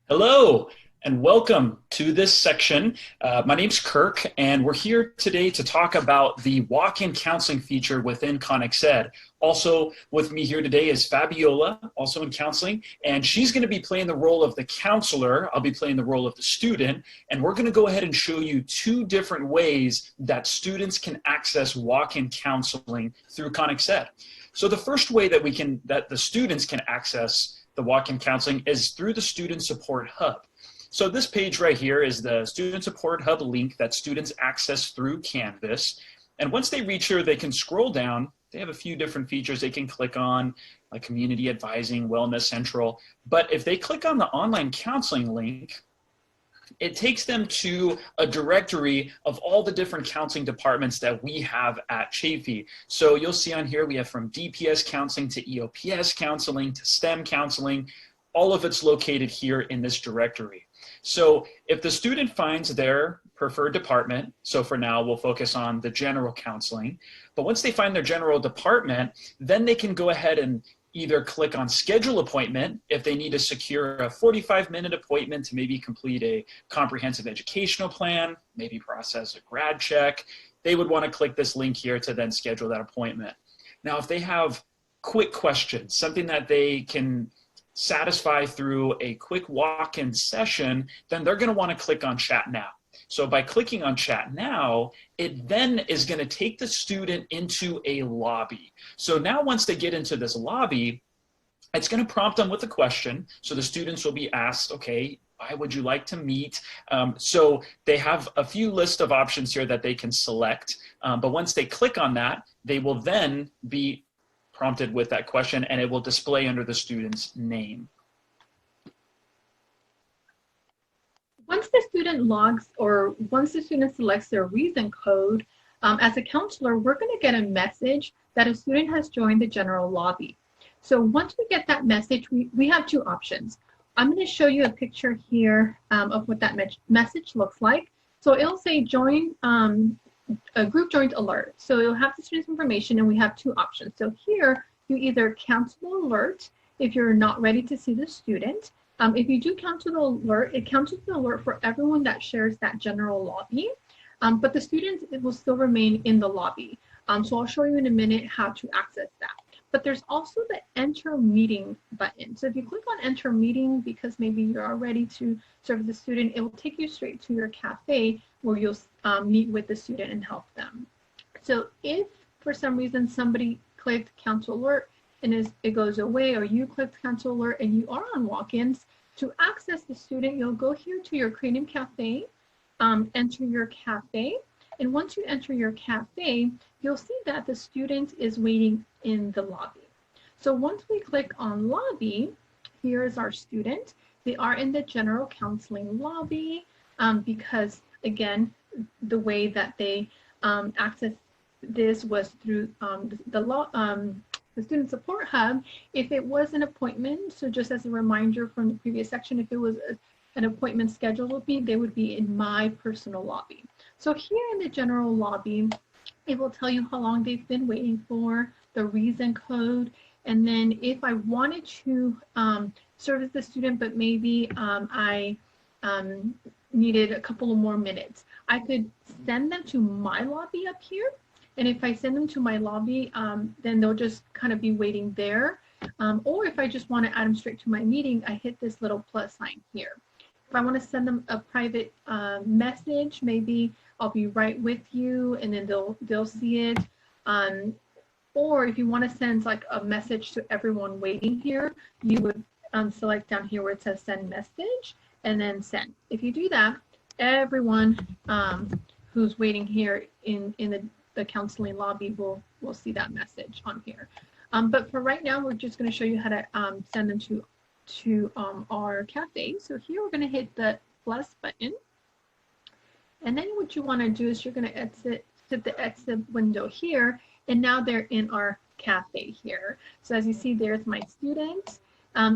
Hello and welcome to this section. My name's Kirk, and we're here today to talk about the walk-in counseling feature within ConexEd. Also with me here today is Fabiola, also in counseling, and she's going to be playing the role of the counselor. I'll be playing the role of the student, and we're going to go ahead and show you two different ways that students can access walk-in counseling through ConexEd. So the first way that the students can access the walk-in counseling is through the Student Support Hub. So this page right here is the Student Support Hub link that students access through Canvas. And once they reach here, they can scroll down. They have a few different features they can click on, like community advising, wellness central. But if they click on the online counseling link, it takes them to a directory of all the different counseling departments that we have at Chafee. So you'll see on here, we have from DPS counseling to EOPS counseling to STEM counseling. All of it's located here in this directory. So if the student finds their preferred department, so for now we'll focus on the general counseling, but once they find their general department, then they can go ahead and either click on schedule appointment if they need to secure a 45-minute appointment to maybe complete a comprehensive educational plan, maybe process a grad check. They would want to click this link here to then schedule that appointment. Now, if they have quick questions, something that they can satisfy through a quick walk-in session, then they're going to want to click on Chat Now. So by clicking on Chat Now, it then is going to take the student into a lobby. So now once they get into this lobby, it's going to prompt them with a question. So the students will be asked, okay, why would you like to meet? So they have a few list of options here that they can select. But once they click on that, they will then be prompted with that question, and it will display under the student's name. Once the student logs, or once the student selects their reason code, as a counselor, we're going to get a message that a student has joined the general lobby. So once we get that message, we have two options. I'm going to show you a picture here of what that message looks like. So it'll say join, a group joined alert. So it'll have the student's information, and we have two options. So here, you either cancel the alert if you're not ready to see the student. If you do cancel the alert, it cancels the alert for everyone that shares that general lobby, but the students will still remain in the lobby. So I'll show you in a minute how to access that. But there's also the enter meeting button. So if you click on enter meeting, because maybe you're ready to serve the student, it will take you straight to your cafe where you'll meet with the student and help them. So if for some reason somebody clicked cancel alert, and it goes away, or you clicked cancel alert and you are on walk-ins, to access the student, you'll go here to your Cranium Cafe, enter your cafe, and once you enter your cafe, you'll see that the student is waiting in the lobby. So once we click on lobby, here is our student. They are in the general counseling lobby because, again, the way that they access this was through the Student Support Hub. If it was an appointment, so just as a reminder from the previous section, if it was an appointment scheduled with me, they would be in my personal lobby. So here in the general lobby, it will tell you how long they've been waiting for, the reason code, and then if I wanted to service the student, but maybe I needed a couple of more minutes, I could send them to my lobby up here. And if I send them to my lobby, then they'll just kind of be waiting there. Or if I just want to add them straight to my meeting, I hit this little plus sign here. If I want to send them a private message, maybe I'll be right with you, and then they'll see it. Or if you want to send like a message to everyone waiting here, you would select down here where it says send message, and then send. If you do that, everyone who's waiting here in the counseling lobby will see that message on here. But for right now, we're just going to show you how to send them to our cafe. So here we're going to hit the plus button. And then what you want to do is you're going to exit the exit window here. And now they're in our cafe here. So as you see, there's my student.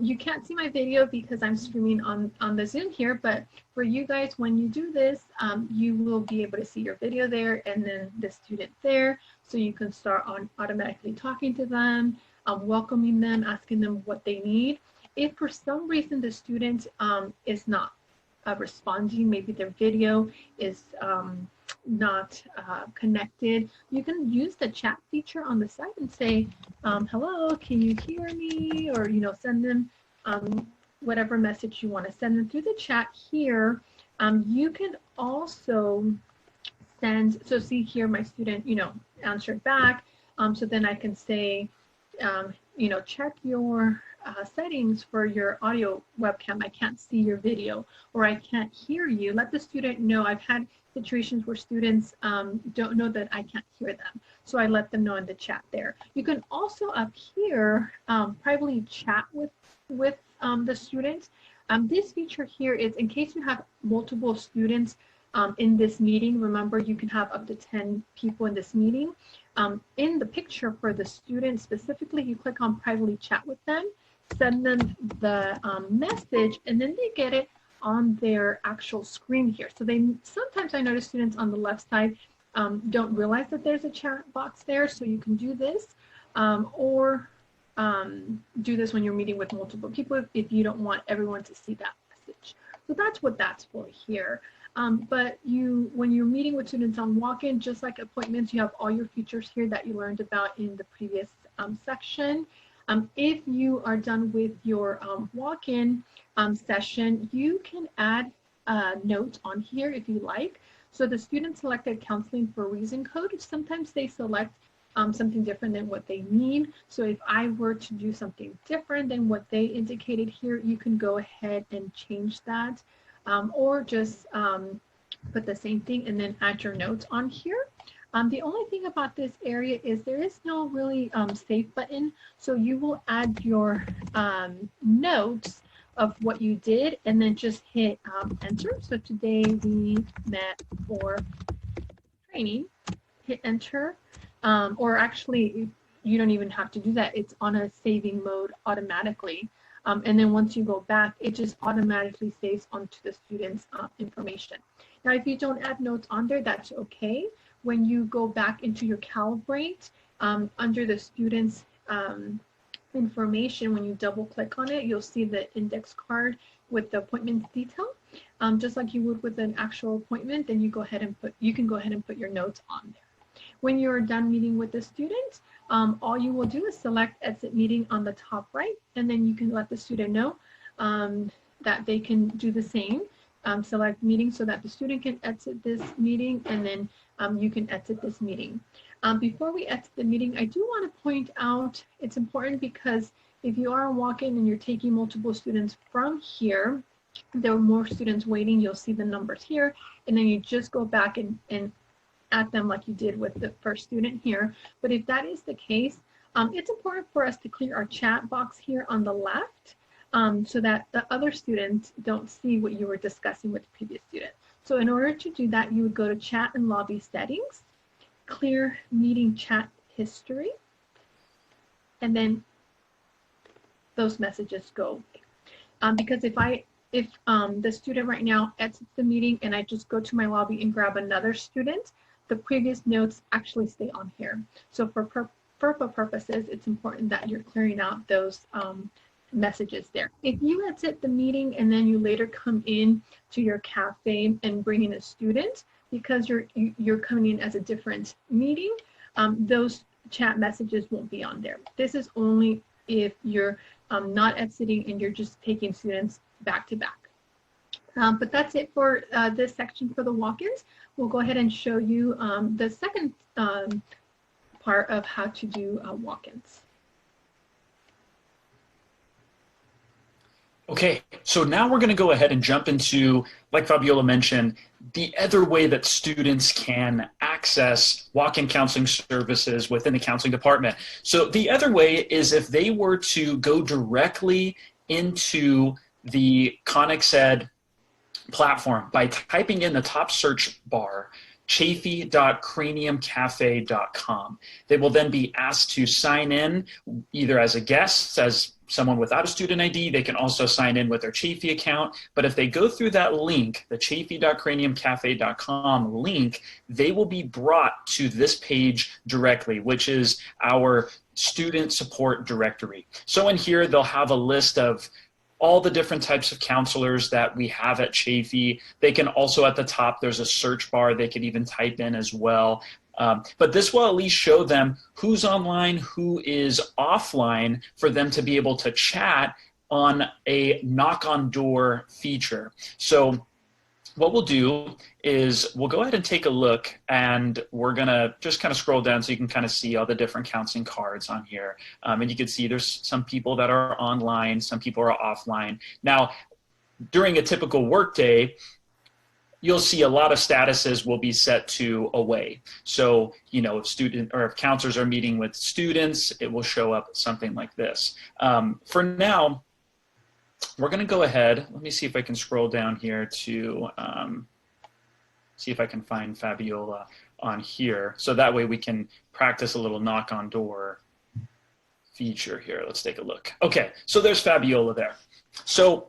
You can't see my video because I'm streaming on the Zoom here, but for you guys, when you do this, you will be able to see your video there and then the student there. So you can start on automatically talking to them, welcoming them, asking them what they need. if for some reason the student is not responding, maybe their video is not connected, you can use the chat feature on the site and say, hello, can you hear me? Or, you know, send them whatever message you want to send them through the chat here. You can also send, so see here, my student, you know, answered back. So then I can say, you know, check your settings for your audio webcam. I can't see your video, or I can't hear you. Let the student know. I've had situations where students don't know that I can't hear them. So I let them know in the chat there. You can also up here privately chat with the students. This feature here is in case you have multiple students in this meeting. Remember, you can have up to 10 people in this meeting. In the picture for the student specifically, you click on privately chat with them, send them the message, and then they get it on their actual screen here. So they sometimes, I notice students on the left side don't realize that there's a chat box there. So you can do this or do this when you're meeting with multiple people if you don't want everyone to see that message. So that's what that's for here. But when you're meeting with students on walk-in, just like appointments, you have all your features here that you learned about in the previous section. If you are done with your walk-in session, you can add notes on here if you like. So the student selected counseling for a reason code. Sometimes they select something different than what they need. So if I were to do something different than what they indicated here, you can go ahead and change that. Or just put the same thing and then add your notes on here. The only thing about this area is there is no really save button. So you will add your notes of what you did and then just hit enter. So today we met for training, hit enter. Or actually, you don't even have to do that. It's on a saving mode automatically. And then once you go back, it just automatically saves onto the student's information. Now, if you don't add notes on there, that's okay. When you go back into your Calibrate, under the student's information, when you double click on it, you'll see the index card with the appointment detail. Just like you would with an actual appointment, then you can go ahead and put your notes on there. When you're done meeting with the student, all you will do is select exit meeting on the top right, and then you can let the student know that they can do the same. Select meeting so that the student can exit this meeting, and then you can exit this meeting. Before we exit the meeting, I do want to point out it's important because if you are walk-in and you're taking multiple students from here, there are more students waiting. You'll see the numbers here, and then you just go back and at them like you did with the first student here. But if that is the case, it's important for us to clear our chat box here on the left so that the other students don't see what you were discussing with the previous student. So in order to do that, you would go to chat and lobby settings, clear meeting chat history, and then those messages go away. Because if the student right now exits the meeting and I just go to my lobby and grab another student, the previous notes actually stay on here. So for FERPA purposes, it's important that you're clearing out those messages there. If you exit the meeting and then you later come in to your cafe and bring in a student, because you're coming in as a different meeting, those chat messages won't be on there. This is only if you're not exiting and you're just taking students back to back. But that's it for this section for the walk-ins. We'll go ahead and show you the second part of how to do walk-ins. Okay, so now we're going to go ahead and jump into, like Fabiola mentioned, the other way that students can access walk-in counseling services within the counseling department. So the other way is if they were to go directly into the ConexEd platform by typing in the top search bar, chafee.craniumcafe.com. They will then be asked to sign in either as a guest, as someone without a student ID. They can also sign in with their Chafee account. But if they go through that link, the chafee.craniumcafe.com link, they will be brought to this page directly, which is our student support directory. So in here, they'll have a list of all the different types of counselors that we have at Chafee. They can also, at the top, there's a search bar they could even type in as well. But this will at least show them who's online, who is offline, for them to be able to chat on a knock on door feature. So what we'll do is we'll go ahead and take a look, and we're gonna just kind of scroll down so you can kind of see all the different counseling cards on here. And you can see there's some people that are online, some people are offline. Now, during a typical workday, you'll see a lot of statuses will be set to away. So, you know, if counselors are meeting with students, it will show up something like this. For now, we're going to go ahead. Let me see if I can scroll down here to see if I can find Fabiola on here. So that way we can practice a little knock on door feature here. Let's take a look. Okay, so there's Fabiola there. So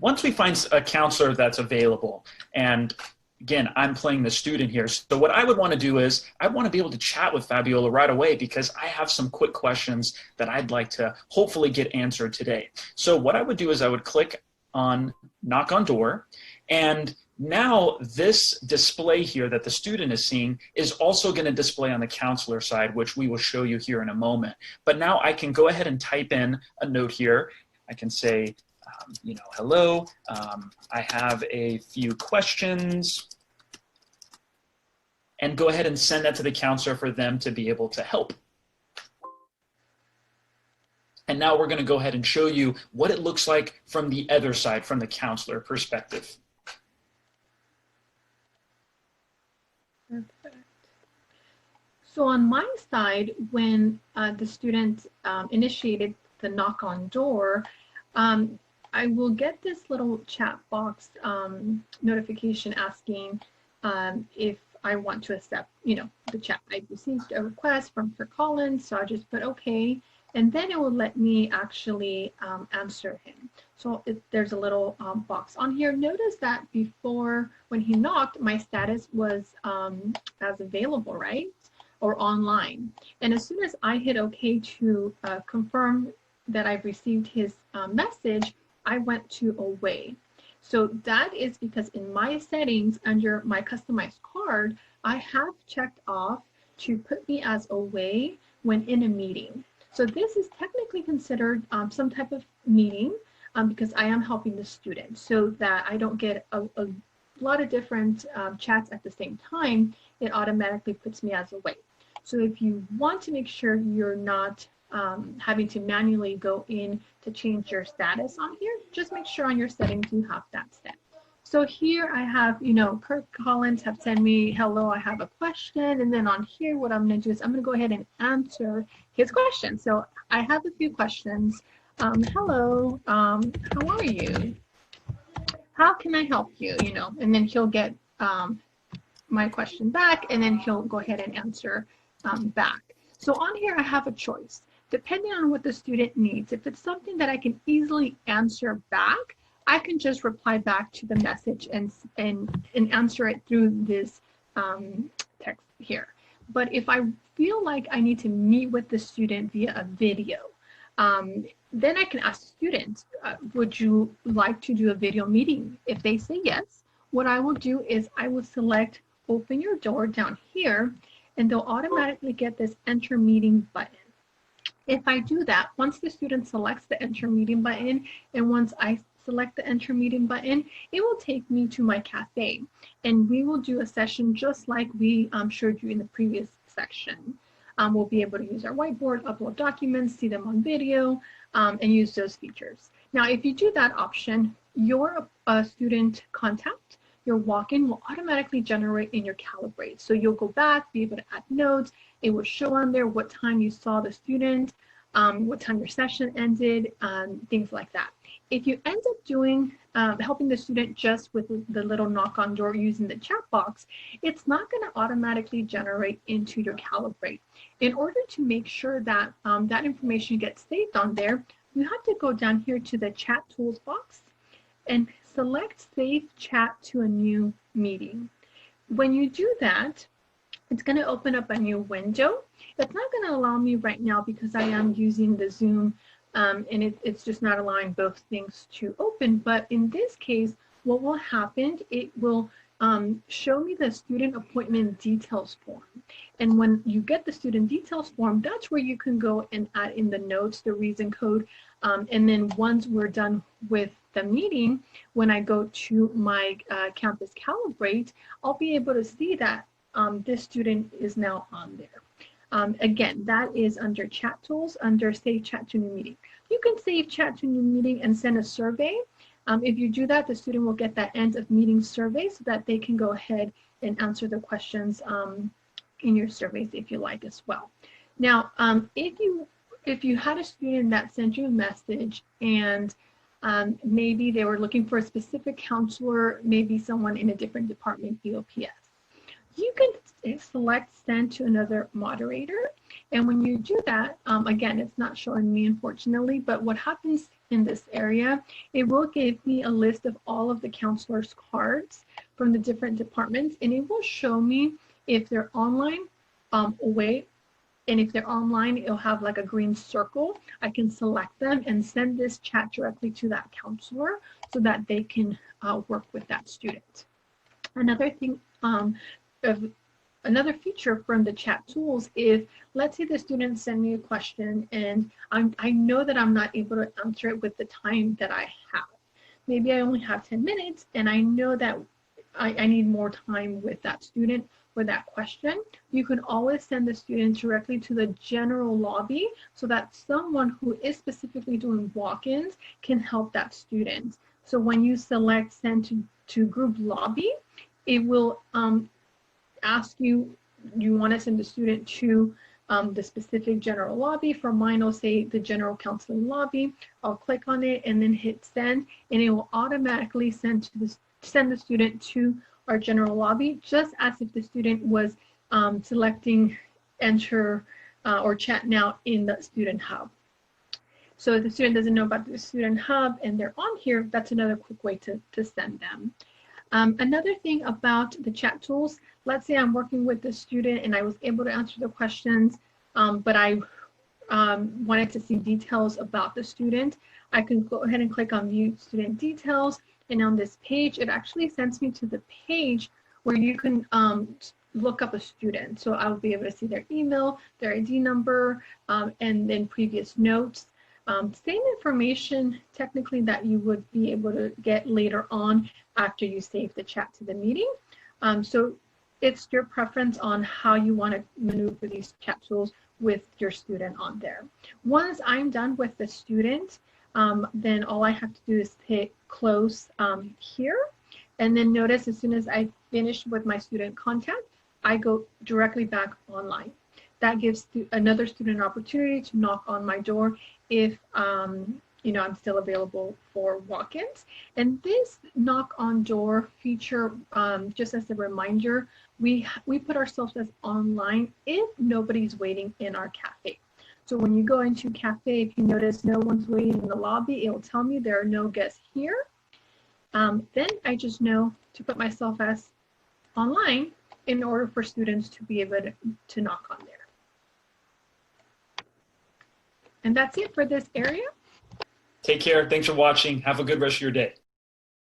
once we find a counselor that's available, and again, I'm playing the student here. So what I would want to do is I want to be able to chat with Fabiola right away, because I have some quick questions that I'd like to hopefully get answered today. So what I would do is I would click on knock on door, and now this display here that the student is seeing is also going to display on the counselor side, which we will show you here in a moment. But now I can go ahead and type in a note here. I can say, you know, hello, I have a few questions, and go ahead and send that to the counselor for them to be able to help. And now we're going to go ahead and show you what it looks like from the other side, from the counselor perspective. Perfect. So on my side, when the student initiated the knock on door, I will get this little chat box notification asking if I want to accept, you know, the chat. I received a request from Sir Collins, so I just put okay, and then it will let me actually answer him. So there's a little box on here. Notice that before, when he knocked, my status was as available, right? Or online. And as soon as I hit okay to confirm that I've received his message, I went to away. So that is because in my settings under my customized card, I have checked off to put me as away when in a meeting. So this is technically considered some type of meeting because I am helping the student, so that I don't get a lot of different chats at the same time. It automatically puts me as away. So if you want to make sure you're not having to manually go in to change your status on here, just make sure on your settings you have that set. So here I have, you know, Kirk Collins have sent me, hello, I have a question. And then on here, what I'm going to do is I'm going to go ahead and answer his question. So I have a few questions. Hello, how are you? How can I help you? You know, and then he'll get my question back, and then he'll go ahead and answer back. So on here, I have a choice. Depending on what the student needs, if it's something that I can easily answer back, I can just reply back to the message and answer it through this text here. But if I feel like I need to meet with the student via a video, then I can ask the student, would you like to do a video meeting? If they say yes, what I will do is I will select open your door down here, and they'll automatically get this enter meeting button. If I do that, once the student selects the enter meeting button, and once I select the enter meeting button, it will take me to my cafe, and we will do a session just like we showed you in the previous section. We'll be able to use our whiteboard, upload documents, see them on video, and use those features. Now, if you do that option, your student contact, your walk-in will automatically generate in your Calibrate. So you'll go back, be able to add notes. It will show on there what time you saw the student, what time your session ended, things like that. If you end up doing helping the student just with the little knock on door using the chat box, it's not going to automatically generate into your Calibrate. In order to make sure that that information gets saved on there, you have to go down here to the chat tools box and select save chat to a new meeting. When you do that, it's going to open up a new window. It's not going to allow me right now because I am using the Zoom and it's just not allowing both things to open. But in this case, what will happen, it will show me the student appointment details form. And when you get the student details form, that's where you can go and add in the notes, the reason code. And then once we're done with the meeting, when I go to my Campus Calibrate, I'll be able to see that this student is now on there. Again, that is under Chat Tools, under Save Chat to New Meeting. You can save Chat to New Meeting and send a survey. If you do that, the student will get that end of meeting survey so that they can go ahead and answer the questions in your surveys if you like as well. Now, if you had a student that sent you a message and maybe they were looking for a specific counselor, maybe someone in a different department, EOPS, you can select send to another moderator. And when you do that, again, it's not showing me unfortunately, but what happens in this area, it will give me a list of all of the counselors' cards from the different departments, and it will show me if they're online, away, and if they're online, it'll have like a green circle. I can select them and send this chat directly to that counselor so that they can work with that student. Another thing, another feature from the chat tools is, let's say the student send me a question and I know that I'm not able to answer it with the time that I have. Maybe I only have 10 minutes and I know that I need more time with that student for that question. You can always send the student directly to the general lobby so that someone who is specifically doing walk-ins can help that student. So when you select send to group lobby, it will ask you, you want to send the student to the specific general lobby. For mine, I'll say the general counseling lobby. I'll click on it and then hit send, and it will automatically send the student to our general lobby, just as if the student was selecting enter or chat now in the student hub. So if the student doesn't know about the student hub and they're on here, that's another quick way to send them. Another thing about the chat tools, let's say I'm working with the student and I was able to answer the questions, but I wanted to see details about the student. I can go ahead and click on view student details, and on this page, it actually sends me to the page where you can look up a student. So I'll be able to see their email, their ID number, and then previous notes. Same information technically that you would be able to get later on after you save the chat to the meeting. So it's your preference on how you want to maneuver these chat tools with your student on there. Once I'm done with the student, then all I have to do is hit close here. And then notice as soon as I finish with my student contact, I go directly back online. That gives another student an opportunity to knock on my door if you know, I'm still available for walk-ins. And this knock on door feature, just as a reminder, we put ourselves as online if nobody's waiting in our cafe. So when you go into cafe, if you notice no one's waiting in the lobby, it'll tell me there are no guests here. Then I just know to put myself as online in order for students to be able to knock on there. And that's it for this area. Take care. Thanks for watching. Have a good rest of your day.